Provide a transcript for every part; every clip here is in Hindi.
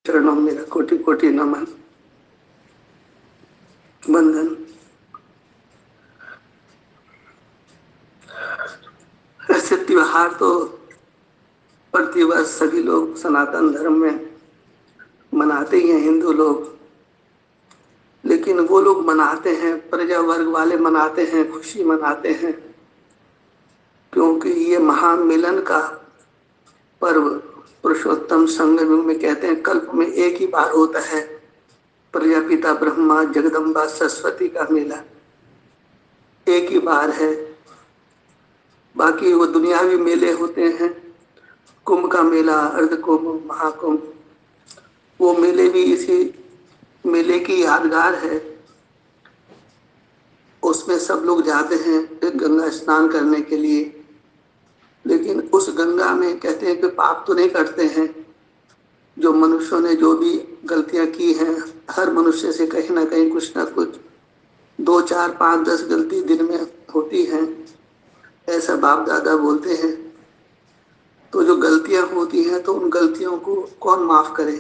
चरणों में मेरा कोटि कोटि नमन वंदन। ऐसे त्योहार तो प्रतिवर्ष सभी लोग सनातन धर्म में मनाते ही हैं, हिंदू लोग। लेकिन वो लोग मनाते हैं, प्रजा वर्ग वाले मनाते हैं, खुशी मनाते हैं, क्योंकि ये महान मिलन का पर्व पुरुषोत्तम संगम युग में कहते हैं कल्प में एक ही बार होता है। प्रजापिता ब्रह्मा जगदम्बा सरस्वती का मेला एक ही बार है। बाकी वो दुनियावी मेले होते हैं, कुंभ का मेला, अर्ध कुंभ, महाकुंभ, वो मेले भी इसी मेले की यादगार है। उसमें सब लोग जाते हैं गंगा स्नान करने के लिए, लेकिन उस गंगा में कहते हैं कि पाप तो नहीं करते हैं। जो मनुष्यों ने जो भी गलतियां की हैं, हर मनुष्य से कहीं ना कहीं कुछ ना कुछ 2, 4, 5, 10 गलती दिन में होती हैं, ऐसा बाप दादा बोलते हैं। तो जो गलतियां होती हैं तो उन गलतियों को कौन माफ करे,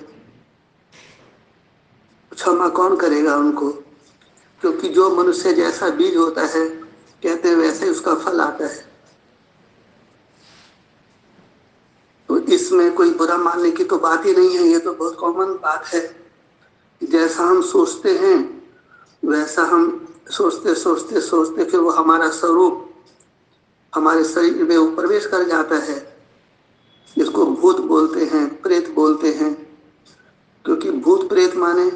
क्षमा कौन करेगा उनको? क्योंकि जो मनुष्य जैसा बीज होता है, कहते हैं वैसे ही उसका फल आता है। तो इसमें कोई बुरा मानने की तो बात ही नहीं है, ये तो बहुत कॉमन बात है। जैसा हम सोचते हैं वैसा हम सोचते सोचते सोचते फिर वो हमारा स्वरूप हमारे शरीर में वो प्रवेश कर जाता है, जिसको भूत बोलते हैं, प्रेत बोलते हैं। क्योंकि भूत प्रेत माने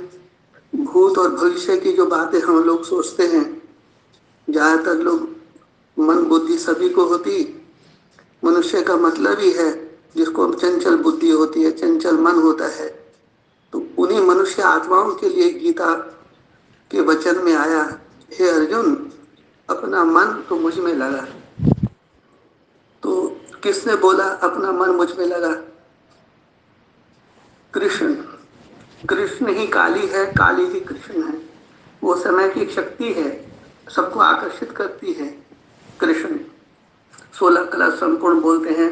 भूत और भविष्य की जो बातें हम लोग सोचते हैं, ज्यादातर लोग, मन बुद्धि सभी को होती, मनुष्य का मतलब ही है जिसको चंचल बुद्धि होती है, चंचल मन होता है। तो उन्हीं मनुष्य आत्माओं के लिए गीता के वचन में आया, हे अर्जुन अपना मन तो मुझ में लगा। तो किसने बोला अपना मन मुझ में लगा? कृष्ण। कृष्ण ही काली है, काली ही कृष्ण है। वो समय की एक शक्ति है, सबको आकर्षित करती है। कृष्ण 16 कला संपूर्ण बोलते हैं,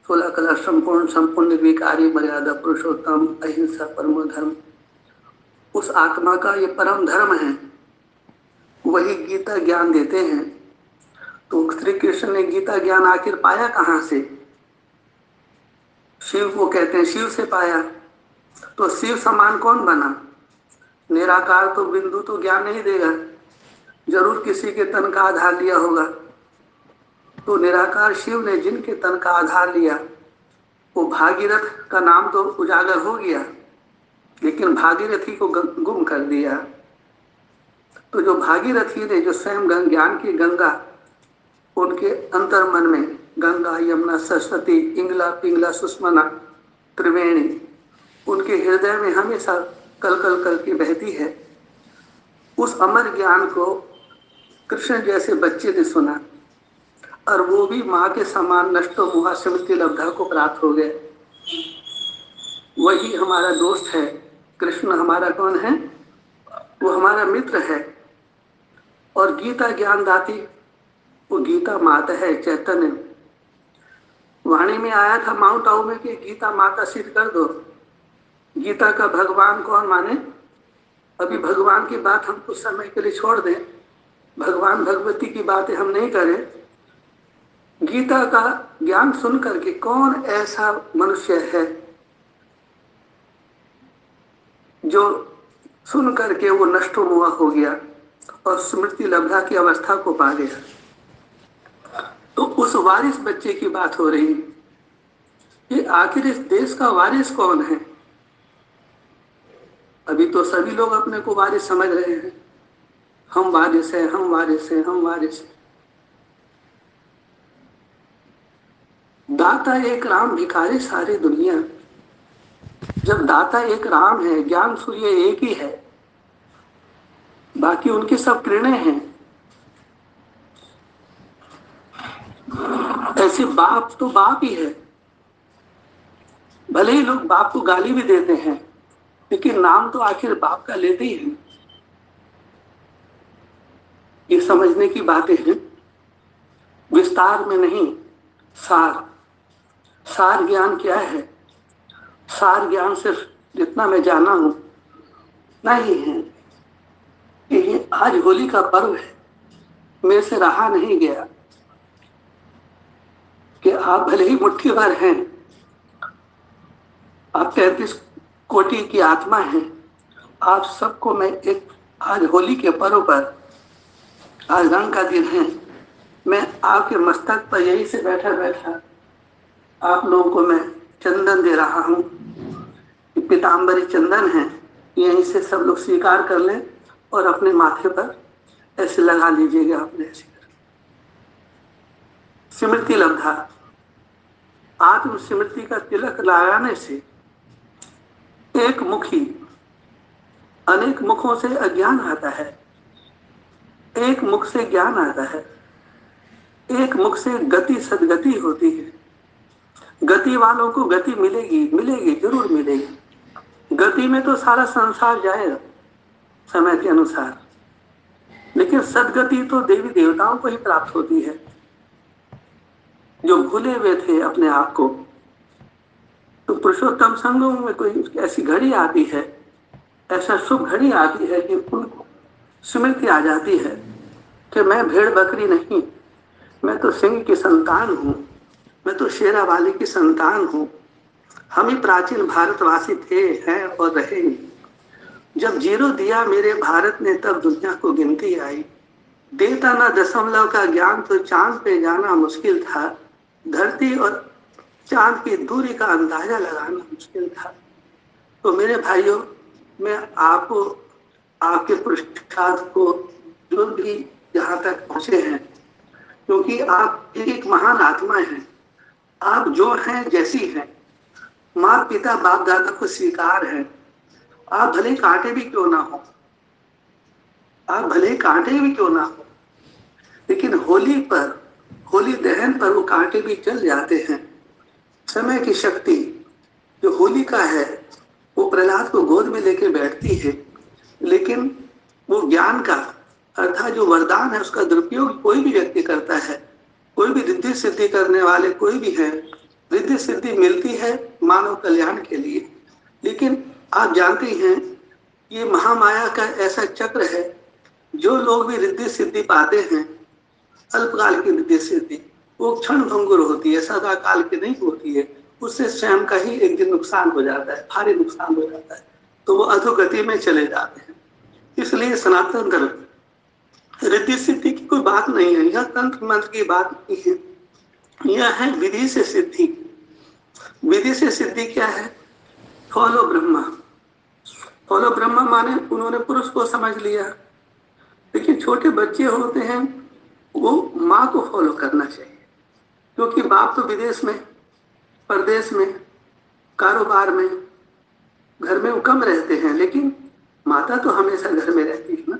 16 कला संपूर्ण, संपूर्ण निर्विकारी, मर्यादा पुरुषोत्तम, अहिंसा परमो धर्म। उस आत्मा का ये परम धर्म है, वही गीता ज्ञान देते हैं। तो श्री कृष्ण ने गीता ज्ञान आखिर पाया कहां से? शिव को कहते हैं शिव से पाया। तो शिव समान कौन बना? निराकार तो बिंदु तो ज्ञान नहीं देगा, जरूर किसी के तन का आधार लिया होगा। तो निराकार शिव ने जिनके तन का आधार लिया, वो भागीरथ का नाम तो उजागर हो गया, लेकिन भागीरथी को गुम कर दिया। तो जो भागीरथी ने, जो स्वयं ज्ञान की गंगा उनके अंतर मन में, गंगा यमुना सरस्वती इंगला पिंगला सुषमना त्रिवेणी उनके हृदय में हमेशा कल कल करके बहती है। उस अमर ज्ञान को कृष्ण जैसे बच्चे ने सुना, और वो भी माँ के समान नष्टो मुहा स्मृति लब्धा को प्राप्त हो गए। वही हमारा दोस्त है। कृष्ण हमारा कौन है? वो हमारा मित्र है। और गीता ज्ञान दाती वो गीता माता है, चैतन्य। वाणी में आया था माउंट आबू में कि गीता माता सिद्ध कर दो। गीता का भगवान कौन माने? अभी भगवान की बात हम कुछ समय के लिए छोड़ दें, भगवान भगवती की बातें हम नहीं करें। गीता का ज्ञान सुन करके कौन ऐसा मनुष्य है जो सुन करके वो नष्टो मुआ हो गया और स्मृति लब्धा की अवस्था को पा गया? तो उस वारिस बच्चे की बात हो रही है। ये आखिर इस देश का वारिस कौन है? अभी तो सभी लोग अपने को वारिस समझ रहे हैं, हम वारिस हैं, हम वारिस हैं, हम वारिस हैं। दाता एक राम भिखारी सारी दुनिया। जब दाता एक राम है, ज्ञान सूर्य एक ही है, बाकी उनके सब किरणें हैं। ऐसे बाप तो बाप ही है। भले ही लोग बाप को गाली भी देते हैं, लेकिन नाम तो आखिर बाप का लेते ही हैं। ये समझने की बातें हैं, विस्तार में नहीं, सार। सार ज्ञान क्या है? सार ज्ञान सिर्फ जितना मैं जाना हूं उतना ही है कि ये आज होली का पर्व है। मेरे से रहा नहीं गया कि आप भले ही मुट्ठी भर हैं, आप 33 कोटि की आत्मा हैं, आप सबको मैं एक आज होली के पर्व पर, आज रंग का दिन है, मैं आपके मस्तक पर यही से बैठा बैठा आप लोगों को मैं चंदन दे रहा हूं। पीताम्बरी चंदन है, यहीं से सब लोग स्वीकार कर लें और अपने माथे पर ऐसे लगा लीजिएगा। अपने ऐसे स्मृति लब्धा, आत्म स्मृति का तिलक लगाने से एक मुखी अनेक मुखों से अज्ञान आता है, एक मुख से ज्ञान आता है, एक मुख से गति सदगति होती है। गति वालों को गति मिलेगी, मिलेगी, जरूर मिलेगी। गति में तो सारा संसार जाएगा समय के अनुसार, लेकिन सदगति तो देवी देवताओं को ही प्राप्त होती है जो भूले हुए थे अपने आप को। तो पुरुषोत्तम संगम में कोई ऐसी घड़ी आती है, ऐसा शुभ घड़ी आती है कि उनको स्मृति आ जाती है कि मैं भेड़ बकरी नहीं, मैं तो सिंह की संतान हूं, मैं तो शेरा वाली की संतान हूं। हम ही प्राचीन भारतवासी थे, हैं और रहेंगे। जब जीरो दिया मेरे भारत ने तब दुनिया को गिनती आई। देता ना दशमलव का ज्ञान तो चांद पे जाना मुश्किल था। धरती और चांद की दूरी का अंदाजा लगाना मुश्किल था। तो मेरे भाइयों, मैं आपको आपके पुरुषार्थ को जो भी यहाँ तक पहुंचे हैं, क्योंकि आप एक महान आत्मा हैं। आप जो हैं जैसी हैं, माँ पिता बाप दादा को स्वीकार है। आप भले कांटे भी क्यों ना हो, आप भले कांटे भी क्यों ना हो, लेकिन होली पर, होली दहन पर वो कांटे भी जल जाते हैं। समय की शक्ति जो होली का है वो प्रहलाद को गोद में लेके बैठती है, लेकिन वो ज्ञान का अर्थात जो वरदान है उसका दुरुपयोग कोई भी व्यक्ति करता है। कोई भी रिद्धि सिद्धि करने वाले कोई भी है, रिद्धि सिद्धि मिलती है मानव कल्याण के लिए। लेकिन आप जानते हैं ये महामाया का ऐसा चक्र है, जो लोग भी रिद्धि सिद्धि पाते हैं, अल्पकाल की रिद्धि सिद्धि वो क्षण भंगुर होती है, सदा काल की नहीं होती है। उससे स्वयं का ही एक दिन नुकसान हो जाता है, भारी नुकसान हो जाता है, तो वो अधोगति में चले जाते हैं। इसलिए सनातन धर्म रिद्धि सिद्धि की कोई बात नहीं है, यह तंत्र मंत्र की बात नहीं है, यह है विधि से सिद्धि। विधि से सिद्धि क्या है? फॉलो ब्रह्मा। फॉलो ब्रह्मा माने उन्होंने पुरुष को समझ लिया, लेकिन छोटे बच्चे होते हैं वो माँ को फॉलो करना चाहिए, क्योंकि बाप तो विदेश में, परदेश में, कारोबार में, घर में वो कम रहते हैं, लेकिन माता तो हमेशा घर में रहती है ना,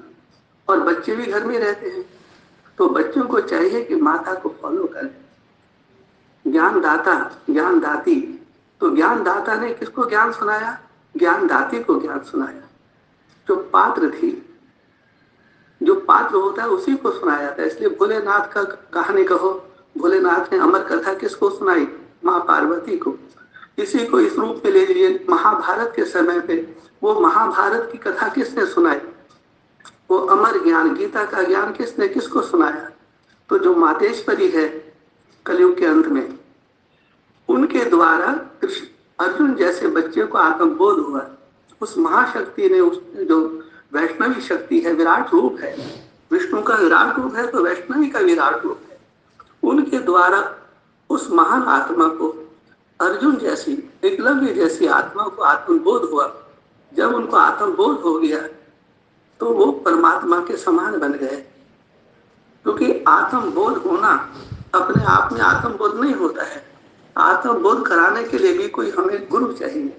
और बच्चे भी घर में रहते हैं। तो बच्चों को चाहिए कि माता को फॉलो करें। ज्ञानदाता, ज्ञानदाती, तो ज्ञानदाता ने किसको ज्ञान सुनाया? ज्ञानदाती को ज्ञान सुनाया। जो पात्र थी, जो पात्र होता है उसी को सुनाया जाता है। इसलिए भोलेनाथ का कहानी कहो, भोलेनाथ ने अमर कथा किसको सुनाई? माँ पार्वती को। इसी को इस रूप में ले लीजिए, महाभारत के समय पे वो महाभारत की कथा किसने सुनाई? वो अमर ज्ञान, गीता का ज्ञान किसने किसको सुनाया? तो जो मातेश्वरी है कलयुग के अंत में, उनके द्वारा कृष्ण अर्जुन जैसे बच्चे को आत्मबोध हुआ। उस महाशक्ति ने, उस जो वैष्णवी शक्ति है, विराट रूप है, विष्णु का विराट रूप है तो वैष्णवी का विराट रूप है, उनके द्वारा उस महान आत्मा को, अर्जुन जैसी, एकलव्य जैसी आत्मा को आत्मबोध हुआ। जब उनको आत्मबोध हो गया तो वो परमात्मा के समान बन गए। क्योंकि आत्मबोध होना अपने आप में आत्मबोध नहीं होता है, आत्मबोध कराने के लिए भी कोई हमें गुरु चाहिए।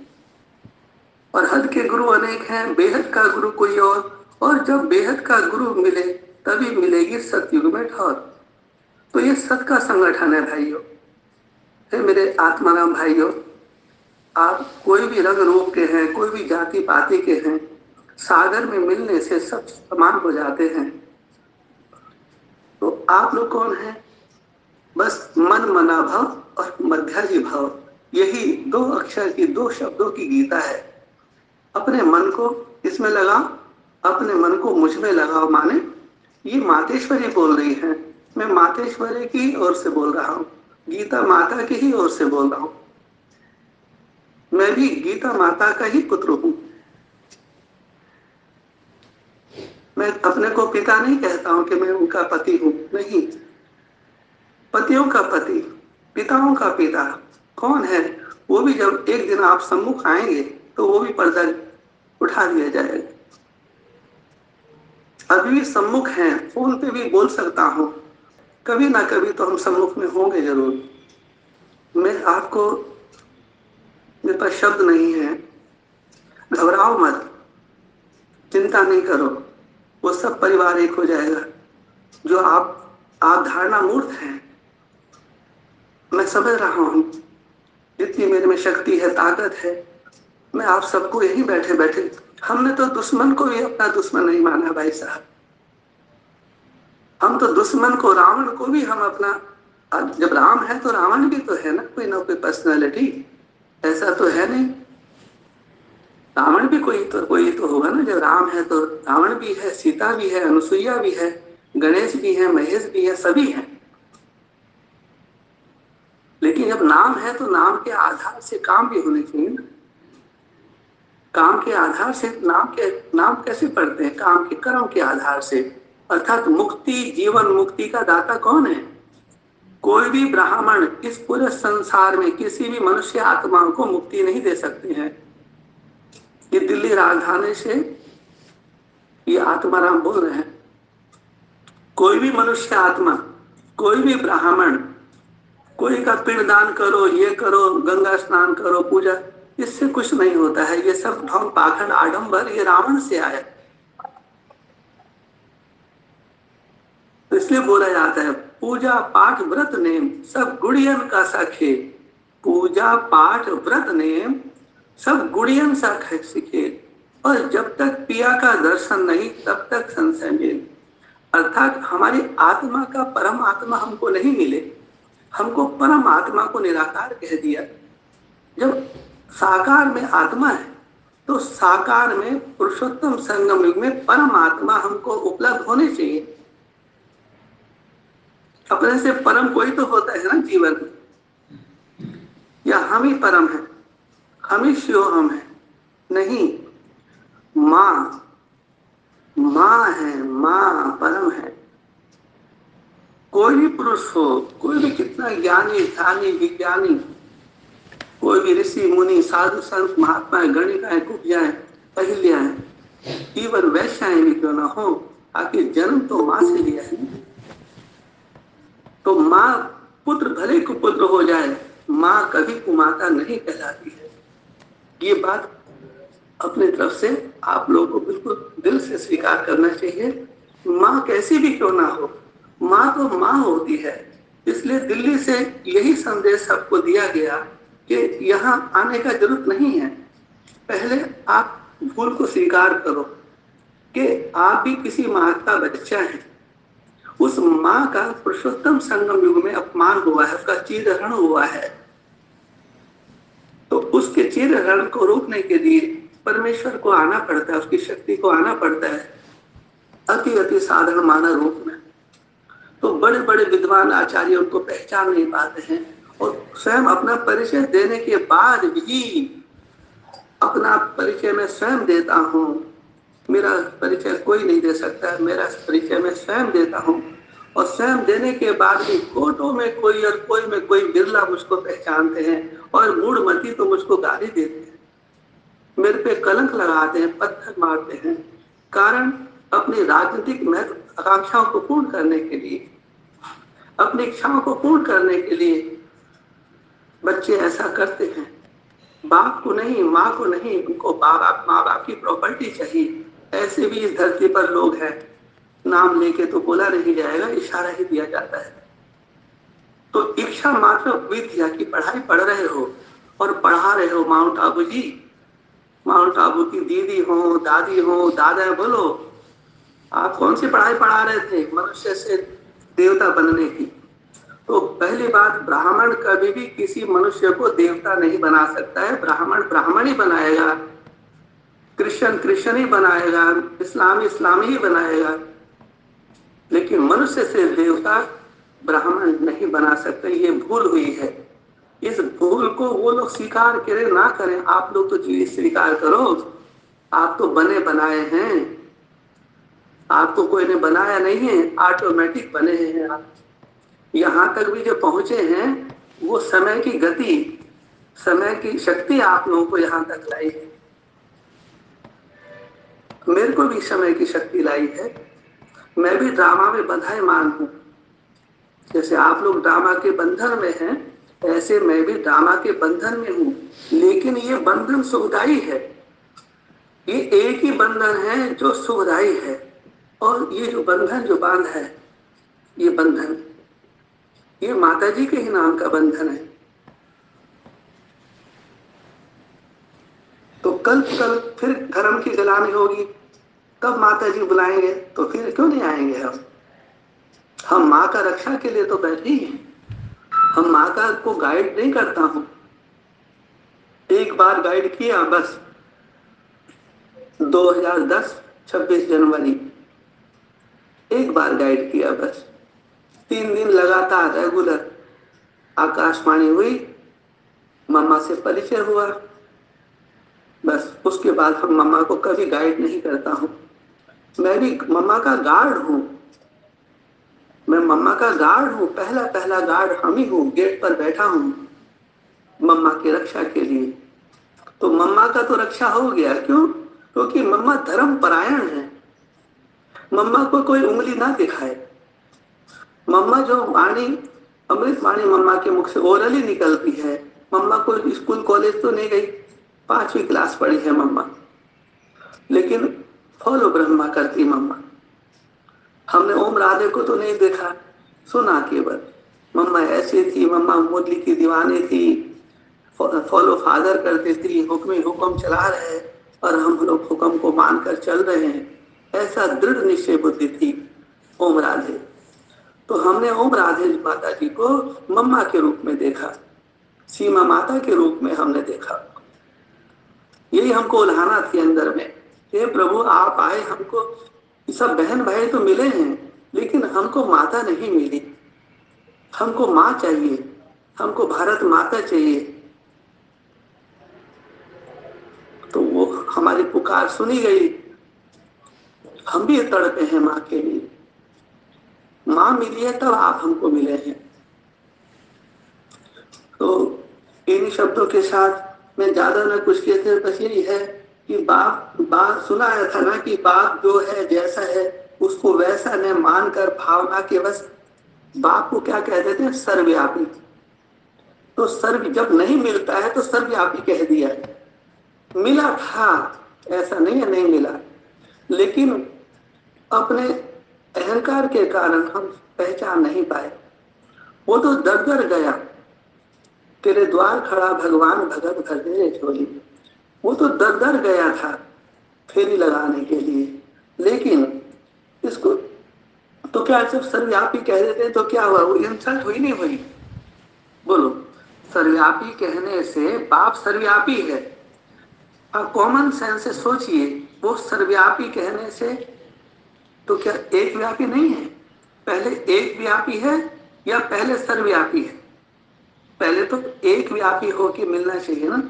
और हद के गुरु अनेक हैं, बेहद का गुरु कोई और जब बेहद का गुरु मिले तभी मिलेगी सतयुग में ठौर। तो ये सत का संगठन है भाइयों। मेरे आत्माराम भाइयों, आप कोई भी रंग रूप के हैं, कोई भी जाति पाति के हैं, सागर में मिलने से सब समान हो जाते हैं। तो आप लोग कौन हैं? बस मन मना भाव और मध्याजी भाव, यही दो अक्षर की, दो शब्दों की गीता है। अपने मन को इसमें लगाओ, अपने मन को मुझ में लगाओ। माने ये मातेश्वरी बोल रही है, मैं मातेश्वरी की ओर से बोल रहा हूँ, गीता माता की ही ओर से बोल रहा हूँ। मैं भी गीता माता का ही पुत्र हूँ। मैं अपने को पिता नहीं कहता हूं कि मैं उनका पति हूं, नहीं। पतियों का पति, पिताओं का पिता कौन है? वो भी जब एक दिन आप सम्मुख आएंगे तो वो भी पर्दा उठा दिया जाएगा। अभी भी सम्मुख हैं, फोन पे भी बोल सकता हूं, कभी ना कभी तो हम सम्मुख में होंगे जरूर। मैं आपको, मेरे पास शब्द नहीं है, घबराओ मत, चिंता नहीं करो, वो सब परिवार एक हो जाएगा। जो आप धारणा मूर्त हैं, मैं समझ रहा हूं, जितनी मेरे में शक्ति है, ताकत है, मैं आप सबको यही बैठे बैठे, हमने तो दुश्मन को भी अपना दुश्मन नहीं माना भाई साहब। हम तो दुश्मन को, रावण को भी हम अपना, जब राम है तो रावण भी तो है ना कोई पर्सनालिटी, ऐसा तो है नहीं। रावण भी कोई तो होगा ना। जब राम है तो रावण भी है, सीता भी है, अनुसुईया भी है, गणेश भी है, महेश भी है, सभी हैं। लेकिन जब नाम है तो नाम के आधार से काम भी होने चाहिए ना। काम के आधार से नाम कैसे पढ़ते हैं? काम के कर्म के आधार से। अर्थात मुक्ति, जीवन मुक्ति का दाता कौन है? कोई भी ब्राह्मण इस पूरे संसार में किसी भी मनुष्य आत्मा को मुक्ति नहीं दे सकते हैं। ये दिल्ली राजधानी से ये आत्माराम बोल रहे हैं, कोई भी मनुष्य आत्मा, कोई भी ब्राह्मण, कोई का पिंडदान करो, ये करो, गंगा स्नान करो, पूजा, इससे कुछ नहीं होता है। ये सब ढोंग पाखंड आडंबर ये रावण से आया। तो इसलिए बोला जाता है पूजा पाठ व्रत नेम सब गुड़ियन का सखे। पूजा पाठ व्रत नेम सब गुड़ियन सा सीखे, और जब तक पिया का दर्शन नहीं तब तक संशय में। अर्थात हमारी आत्मा का परम आत्मा हमको नहीं मिले, हमको परम आत्मा को निराकार कह दिया। जब साकार में आत्मा है तो साकार में पुरुषोत्तम संगम युग में परम आत्मा हमको उपलब्ध होने चाहिए। अपने से परम कोई तो होता है ना जीवन में, या हम ही परम है, हम ही शिव हम है? नहीं, माँ है, माँ परम है। कोई भी पुरुष हो, कोई भी कितना ज्ञानी ध्यानी विज्ञानी, कोई भी ऋषि मुनि साधु संत महात्मा गणिकाएं कुटियाएं पहिल्याएं, इवन वैश्याएं भी क्यों ना हो, आखिर जन्म तो माँ से लिया है। तो माँ, पुत्र भले कुपुत्र हो जाए, माँ कभी कुमाता नहीं कहलाती है। ये बात अपने तरफ से आप लोगों को बिल्कुल दिल से स्वीकार करना चाहिए। माँ कैसी भी क्यों ना हो, माँ तो माँ होती है। इसलिए दिल्ली से यही संदेश सबको दिया गया कि यहाँ आने का जरूरत नहीं है। पहले आप भूल को स्वीकार करो कि आप भी किसी माँ का बच्चा है। उस माँ का पुरुषोत्तम संगम युग में अपमान हुआ है, उसका चीरहरण हुआ है। तो उसके चीरहरण को रोकने के लिए परमेश्वर को आना पड़ता है, उसकी शक्ति को आना पड़ता है अति साधारण मानव रूप में। तो बड़े बड़े विद्वान आचार्य उनको पहचान नहीं पाते हैं, और स्वयं अपना परिचय देने के बाद भी, अपना परिचय मैं स्वयं देता हूँ, मेरा परिचय कोई नहीं दे सकता, मेरा परिचय मैं स्वयं देता हूँ। और स्वयं देने के बाद भी कोटों में कोई और कोई में कोई बिरला मुझको पहचानते हैं, और मूढ़मती तो मुझको गाली देते हैं, मेरे पे कलंक लगाते हैं, पत्थर मारते हैं। कारण अपनी राजनीतिक महत्व आकांक्षाओं को पूर्ण करने के लिए, अपनी इच्छाओं को पूर्ण करने के लिए बच्चे ऐसा करते हैं। बाप को नहीं, माँ को नहीं, उनको माँ बाप की प्रॉपर्टी चाहिए। ऐसे भी इस धरती पर लोग हैं, नाम लेके तो बोला नहीं जाएगा, इशारा ही दिया जाता है। तो इच्छा मात्र विद्या की पढ़ाई पढ़ रहे हो और पढ़ा रहे हो। माउंट आबू जी, माउंट आबू की दीदी हो, दादी हो, दादा बोलो, आप कौन सी पढ़ाई पढ़ा रहे थे? मनुष्य से देवता बनने की। तो पहली बात, ब्राह्मण कभी भी किसी मनुष्य को देवता नहीं बना सकता है, ब्राह्मण ब्राह्मण ही बनाएगा। क्रिश्चियन क्रिश्चियन ही बनाएगा, इस्लामी इस्लामी ही बनाएगा, लेकिन मनुष्य से देवता ब्राह्मण नहीं बना सकते। ये भूल हुई है। इस भूल को वो लोग स्वीकार करें ना करें, आप लोग तो जी स्वीकार करो। आप तो बने बनाए हैं, आपको कोई ने बनाया नहीं है, ऑटोमेटिक बने हैं आप। यहां तक भी जो पहुंचे हैं वो समय की गति, समय की शक्ति आप लोगों को यहां तक लाई है। मेरे को भी समय की शक्ति लाई है। मैं भी ड्रामा में बंधाईमान हूं। जैसे आप लोग ड्रामा के बंधन में हैं, ऐसे मैं भी ड्रामा के बंधन में हूं। लेकिन ये बंधन सुखदायी है। ये एक ही बंधन है जो सुखदायी है। और ये जो बंधन जो बांध है, ये बंधन, ये माता जी के ही नाम का बंधन है। तो कल कल फिर धर्म की जलानी होगी, तब माता जी बुलाएंगे, तो फिर क्यों नहीं आएंगे हम माँ का रक्षा के लिए तो बैठे ही हैं। हम माँ का को गाइड नहीं करता हूं। एक बार गाइड किया बस, 2010 26 जनवरी, एक बार गाइड किया बस। 3 दिन लगातार रेगुलर आकाशवाणी हुई, मम्मा से परिचय हुआ, बस उसके बाद हम मम्मा को कभी गाइड नहीं करता हूं। मैं भी मम्मा का गार्ड हूं। मैं मम्मा का गार्ड हूं, पहला पहला गार्ड हम ही हूं, गेट पर बैठा हूं मम्मा की रक्षा के लिए। तो मम्मा का तो रक्षा हो गया, क्यों? क्योंकि मम्मा धर्म परायण है। मम्मा को कोई उंगली ना दिखाए। मम्मा जो वाणी, अमृत वाणी मम्मा के मुख से ओरली निकलती है। मम्मा को स्कूल कॉलेज तो नहीं गई, 5वीं क्लास पढ़ी है मम्मा, लेकिन फॉलो ब्रह्मा करती मम्मा। हमने ओम राधे को तो नहीं देखा, सुना केवल। मम्मा ऐसी थी, मम्मा मुरली की दीवानी थी, फॉलो फादर करती थी, हुक्म ही हुक्म चला रहे और हम लोग हुक्म को मानकर चल रहे हैं, ऐसा दृढ़ निश्चय बुद्धि थी ओम राधे। तो हमने ओम राधे माता जी को मम्मा के रूप में देखा, सीमा माता के रूप में हमने देखा। यही हमको उल्हाना थी अंदर में, हे प्रभु आप आए, हमको सब बहन भाई तो मिले हैं, लेकिन हमको माता नहीं मिली। हमको माँ चाहिए, हमको भारत माता चाहिए। तो वो हमारी पुकार सुनी गई। हम भी तड़पे हैं माँ के लिए। माँ मिली है तब आप हमको मिले हैं। तो इन शब्दों के साथ मैं ज्यादा न कुछ कहते, बस यही है कि बाप बाप सुनाया था ना कि बाप जो है जैसा है उसको वैसा न मानकर भावना के बस बाप को क्या कह देते हैं, सर्वव्यापी। तो सर्व जब नहीं मिलता है तो सर्वव्यापी कह दिया। मिला था, ऐसा नहीं है नहीं मिला, लेकिन अपने अहंकार के कारण हम पहचान नहीं पाए। वो तो दर दर गया, तेरे द्वार खड़ा भगवान भगत भर दे झोली। वो तो दर दर गया था फेरी लगाने के लिए, लेकिन इसको तो क्या जब सर्वव्यापी कह देते तो क्या हुआ, वो इंसल्ट हुई नहीं हुई? बोलो, सर्वव्यापी कहने से बाप सर्वव्यापी है। आप कॉमन सेंस से सोचिए, वो सर्वव्यापी कहने से तो क्या एक व्यापी नहीं है? पहले एक व्यापी है या पहले सर्वव्यापी है? पहले तो एक व्यापी होके मिलना चाहिए ना।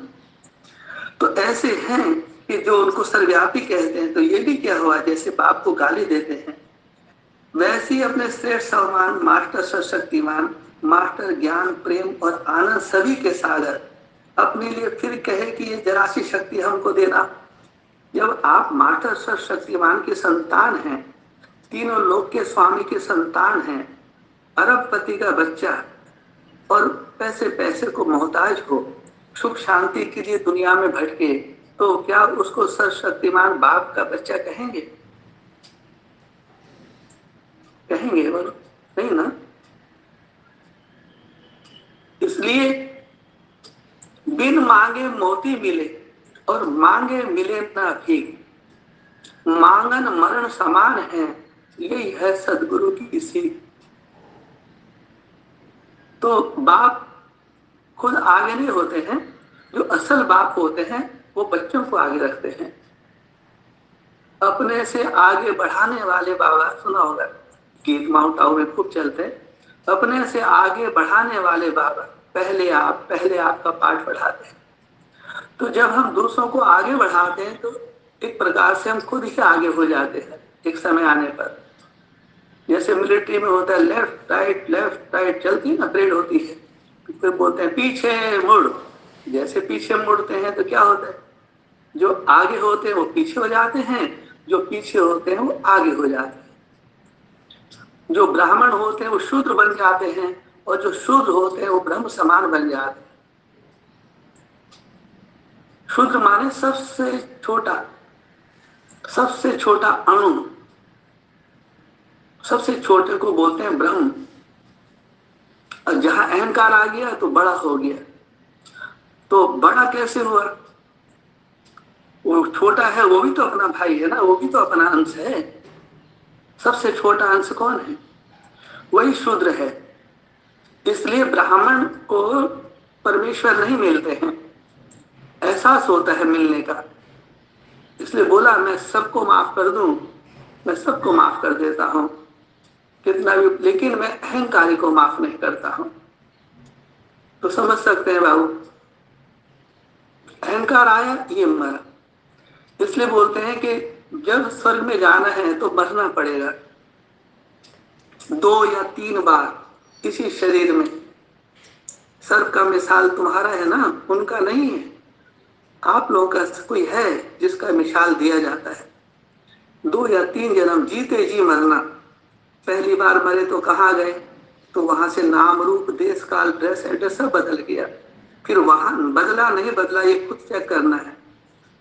तो ऐसे हैं कि जो उनको सर्वव्यापी कहते हैं, तो ये भी क्या हुआ, जैसे बाप को गाली देते हैं वैसे ही अपने श्रेष्ठ सम्मान मास्टर सर्वशक्तिमान, मास्टर ज्ञान प्रेम और आनंद सभी के सागर अपने लिए फिर कहे कि ये जरा सी शक्ति हमको देना। जब आप मास्टर सर्वशक्तिमान के संतान हैं, तीनों लोक के स्वामी के संतान हैं, अरबपति का बच्चा और पैसे पैसे को मोहताज हो, सुख शांति के लिए दुनिया में भटके, तो क्या उसको सर्वशक्तिमान बाप का बच्चा कहेंगे? कहेंगे बोलो? नहीं ना। इसलिए बिन मांगे मोती मिले और मांगे मिले ना भीख, मांगन मरण समान है, यही है सदगुरु की सीख। तो बाप खुद आगे नहीं होते हैं, जो असल बाप होते हैं वो बच्चों को आगे रखते हैं। अपने से आगे बढ़ाने वाले बाबा, सुना होगा गीत माउंट आबू में खूब चलते हैं, अपने से आगे बढ़ाने वाले बाबा, पहले आपका पाठ पढ़ाते हैं। तो जब हम दूसरों को आगे बढ़ाते हैं तो एक प्रकार से हम खुद ही आगे हो जाते हैं एक समय आने पर। जैसे मिलिट्री में होता है लेफ्ट राइट चलती है ना, परेड होती है, फिर बोलते हैं पीछे मुड़। जैसे पीछे मुड़ते हैं तो क्या होता है, जो आगे होते हैं वो पीछे हो जाते हैं, जो पीछे होते हैं वो आगे हो जाते हैं। जो ब्राह्मण होते हैं वो शूद्र बन जाते हैं, और जो शूद्र होते हैं वो ब्रह्म समान बन जाते हैं। शूद्र माने सबसे छोटा अणु, सबसे छोटे को बोलते हैं ब्रह्म। और जहां अहंकार आ गया तो बड़ा हो गया। तो बड़ा कैसे हुआ, वो छोटा है वो भी तो अपना भाई है ना, वो भी तो अपना अंश है। सबसे छोटा अंश कौन है, वही शूद्र है। इसलिए ब्राह्मण को परमेश्वर नहीं मिलते हैं, एहसास होता है मिलने का। इसलिए बोला मैं सबको माफ कर दूं, मैं सबको माफ कर देता हूं कितना भी, लेकिन मैं अहंकारी को माफ नहीं करता हूं। तो समझ सकते हैं बाबू, अहंकार आया ये मरा। इसलिए बोलते हैं कि जब स्वर्ग में जाना है तो मरना पड़ेगा 2 या 3 बार इसी शरीर में। सर्प का मिसाल तुम्हारा है ना, उनका नहीं है। आप लोगों का कोई है जिसका मिसाल दिया जाता है। 2 या 3 जन्म जीते जी मरना। पहली बार मरे तो कहाँ गए, तो वहां से नाम रूप देश काल ड्रेस एड्रेस सब बदल गया। फिर वहां बदला नहीं बदला ये खुद चेक करना है।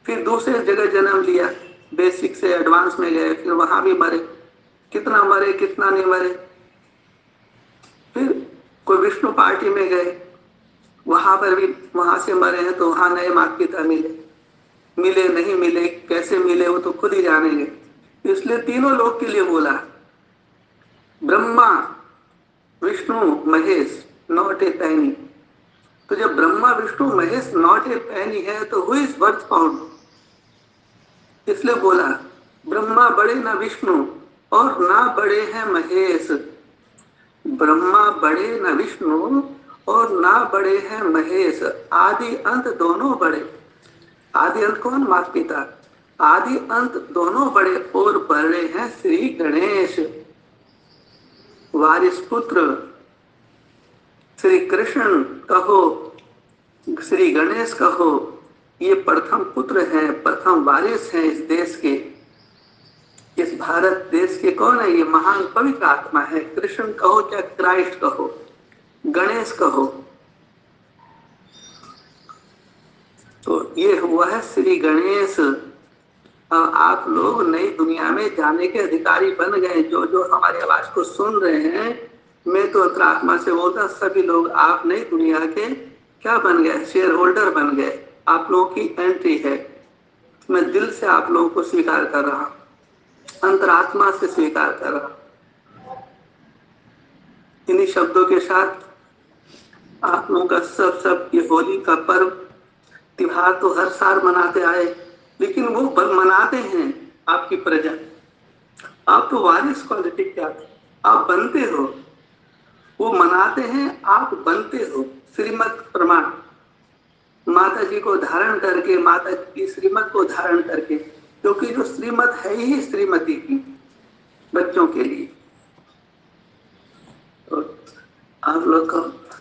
फिर दूसरे जगह जन्म लिया, बेसिक से एडवांस में गए, फिर वहां भी मरे, कितना मरे कितना नहीं मरे। फिर कोई विष्णु पार्टी में गए, वहां पर भी वहां से मरे हैं तो वहां नए माता पिता मिले नहीं मिले, कैसे मिले वो तो खुद ही जानेंगे। इसलिए तीनों लोग के लिए बोला, ब्रह्मा विष्णु महेश नॉट ए पैनी। तो जब ब्रह्मा विष्णु महेश नॉट ए पैनी है तो हु इज वर्थ फाउंड। इसलिए बोला ब्रह्मा बड़े ना विष्णु और ना बड़े हैं महेश। ब्रह्मा बड़े न विष्णु और ना बड़े हैं महेश, आदि अंत दोनों बड़े। आदि अंत कौन, माता पिता। आदि अंत दोनों बड़े और बड़े हैं श्री गणेश, वारिस पुत्र। श्री कृष्ण कहो, श्री गणेश कहो, ये प्रथम पुत्र हैं, प्रथम वारिस हैं इस देश के। इस भारत देश के कौन है, ये महान पवित्र आत्मा है। कृष्ण कहो चाहे क्राइस्ट कहो, गणेश कहो, तो ये हुआ है श्री गणेश। अब आप लोग नई दुनिया में जाने के अधिकारी बन गए। जो जो हमारी आवाज को सुन रहे हैं, मैं तो अंतरात्मा से बोलता, सभी लोग आप नई दुनिया के क्या बन गए, शेयर होल्डर बन गए। आप लोगों की एंट्री है। मैं दिल से आप लोगों को स्वीकार कर रहा हूं, अंतरात्मा से स्वीकार कर रहा हूं। इन्हीं शब्दों के साथ आप लोगों का सब ये होली का पर्व त्योहार तो हर साल मनाते आए, लेकिन वो मनाते हैं आपकी प्रजा। आप तो वारिस क्वालिटी क्या थे, आप बनते हो। वो मनाते हैं, आप बनते हो। श्रीमत प्रमाण, माता जी को धारण करके, माता जी की श्रीमत को धारण करके, क्योंकि जो श्रीमत है ही श्रीमती की बच्चों के लिए। तो आप लोग को